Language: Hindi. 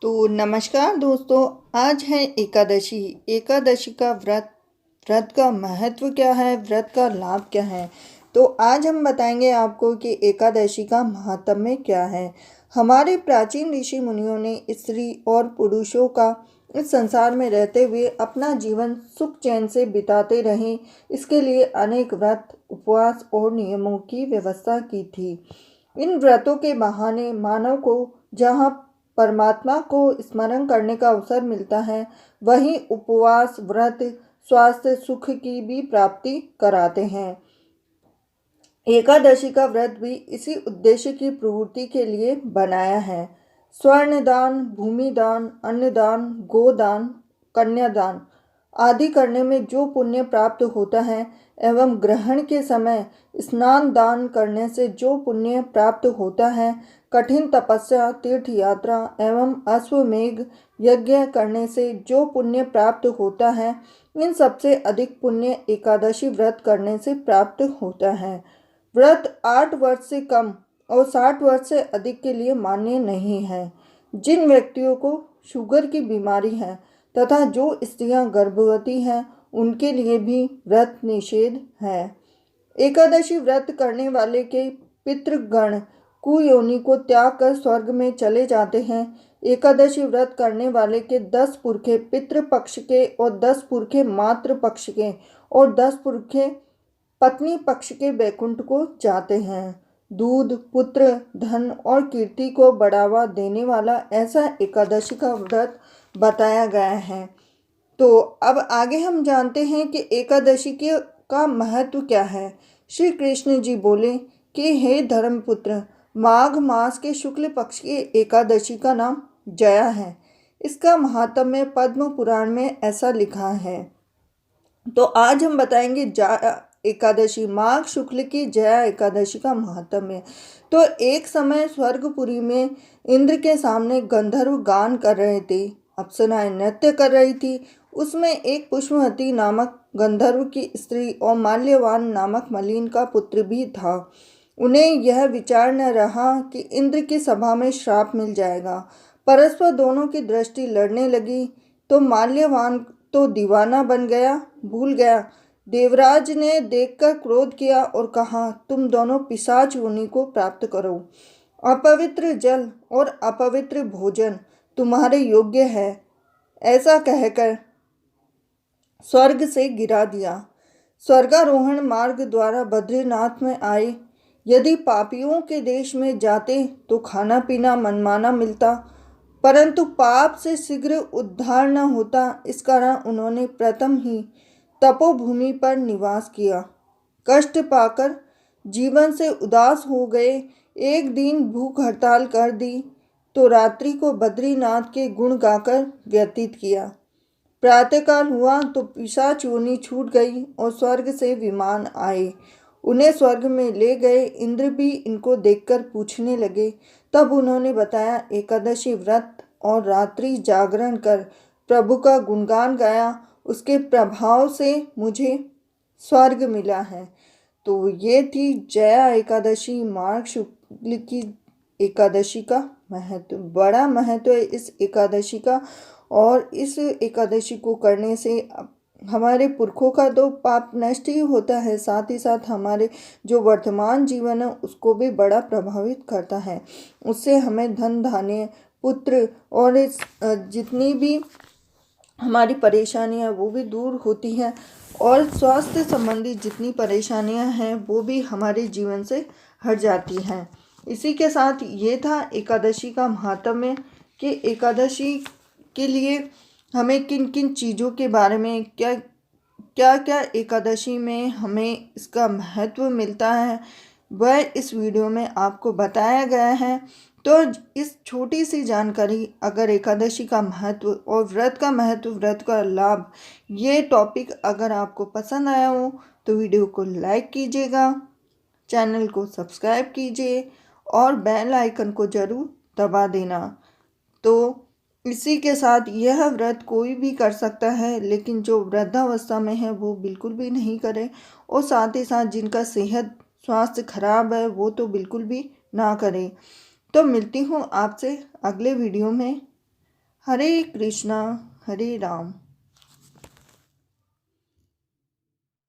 तो नमस्कार दोस्तों। आज है एकादशी। एकादशी का व्रत, व्रत का महत्व क्या है, व्रत का लाभ क्या है। तो आज हम बताएंगे आपको कि एकादशी का महात्म्य क्या है। हमारे प्राचीन ऋषि मुनियों ने स्त्री और पुरुषों का इस संसार में रहते हुए अपना जीवन सुख चैन से बिताते रहे, इसके लिए अनेक व्रत, उपवास और नियमों की व्यवस्था की थी। इन व्रतों के बहाने मानव को जहाँ परमात्मा को स्मरण करने का अवसर मिलता है, वहीं उपवास व्रत स्वास्थ्य सुख की भी प्राप्ति कराते हैं। एकादशी का व्रत भी इसी उद्देश्य की पूर्ति के लिए बनाया है। स्वर्ण दान, भूमि दान, अन्नदान, गोदान, कन्यादान आदि करने में जो पुण्य प्राप्त होता है एवं ग्रहण के समय स्नान दान करने से जो पुण्य प्राप्त होता है, कठिन तपस्या, तीर्थ यात्रा एवं अश्वमेघ यज्ञ करने से जो पुण्य प्राप्त होता है, इन सबसे अधिक पुण्य एकादशी व्रत करने से प्राप्त होता है। व्रत 8 वर्ष से कम और 60 वर्ष से अधिक के लिए मान्य नहीं है। जिन व्यक्तियों को शुगर की बीमारी है तथा जो स्त्रियां गर्भवती हैं, उनके लिए भी व्रत निषेध है। एकादशी व्रत करने वाले के पितृगण कुयोनि को त्याग कर स्वर्ग में चले जाते हैं। एकादशी व्रत करने वाले के 10 पुरखे पितृ पक्ष के और 10 पुरखे मातृ पक्ष के और 10 पुरखे पत्नी पक्ष के वैकुंठ को जाते हैं। दूध, पुत्र, धन और कीर्ति को बढ़ावा देने वाला ऐसा एकादशी का व्रत बताया गया है। तो अब आगे हम जानते हैं कि एकादशी के का महत्व क्या है। श्री कृष्ण जी बोले कि हे धर्मपुत्र, माघ मास के शुक्ल पक्ष की एकादशी का नाम जया है। इसका महात्म्य पद्म पुराण में ऐसा लिखा है। तो आज हम बताएंगे एकादशी, माघ शुक्ल की जया एकादशी का महात्म्य। तो एक समय स्वर्गपुरी में इंद्र के सामने गंधर्व गान कर रहे थे, अप्सराएं नृत्य कर रही थी। उसमें एक पुष्पवती नामक गंधर्व की स्त्री और माल्यवान नामक मलिन का पुत्र भी था। उन्हें यह विचार न रहा कि इंद्र की सभा में श्राप मिल जाएगा। परस्पर दोनों की दृष्टि लड़ने लगी। तो माल्यवान तो दीवाना बन गया, भूल गया। देवराज ने देखकर क्रोध किया और कहा, तुम दोनों पिशाच योनि को प्राप्त करो। अपवित्र जल और अपवित्र भोजन तुम्हारे योग्य है। ऐसा कहकर स्वर्ग से गिरा दिया। स्वर्गारोहण मार्ग द्वारा बद्रीनाथ में आए। यदि पापियों के देश में जाते तो खाना पीना मनमाना मिलता, परंतु पाप से शीघ्र उद्धार न होता। इस कारण उन्होंने प्रथम ही तपोभूमि पर निवास किया। कष्ट पाकर जीवन से उदास हो गए। एक दिन भूख हड़ताल कर दी तो रात्रि को बद्रीनाथ के गुण गाकर व्यतीत किया। प्रातःकाल हुआ तो पिशाच योनि छूट गई और स्वर्ग से विमान आए, उन्हें स्वर्ग में ले गए। इंद्र भी इनको देखकर पूछने लगे। तब उन्होंने बताया, एकादशी व्रत और रात्रि जागरण कर प्रभु का गुणगान गाया, उसके प्रभाव से मुझे स्वर्ग मिला है। तो ये थी जया एकादशी, माघ शुक्ल की एकादशी का महत्व। बड़ा महत्व है इस एकादशी का, और इस एकादशी को करने से हमारे पुरखों का तो पाप नष्ट ही होता है, साथ ही साथ हमारे जो वर्तमान जीवन है उसको भी बड़ा प्रभावित करता है। उससे हमें धन धान्य, पुत्र और जितनी भी हमारी परेशानियां वो भी दूर होती हैं, और स्वास्थ्य संबंधी जितनी परेशानियां हैं वो भी हमारे जीवन से हट जाती हैं। इसी के साथ ये था एकादशी का महात्म्य कि एकादशी के लिए हमें किन किन चीज़ों के बारे में, क्या क्या क्या एकादशी में हमें इसका महत्व मिलता है, वह इस वीडियो में आपको बताया गया है। तो इस छोटी सी जानकारी, अगर एकादशी का महत्व और व्रत का महत्व, व्रत का लाभ, ये टॉपिक अगर आपको पसंद आया हो तो वीडियो को लाइक कीजिएगा, चैनल को सब्सक्राइब कीजिए और बेल आइकन को ज़रूर दबा देना। तो इसी के साथ यह व्रत कोई भी कर सकता है, लेकिन जो वृद्धावस्था में है वो बिल्कुल भी नहीं करे, और साथ ही साथ जिनका सेहत स्वास्थ्य खराब है वो तो बिल्कुल भी ना करें। तो मिलती हूँ आपसे अगले वीडियो में। हरे कृष्णा हरे राम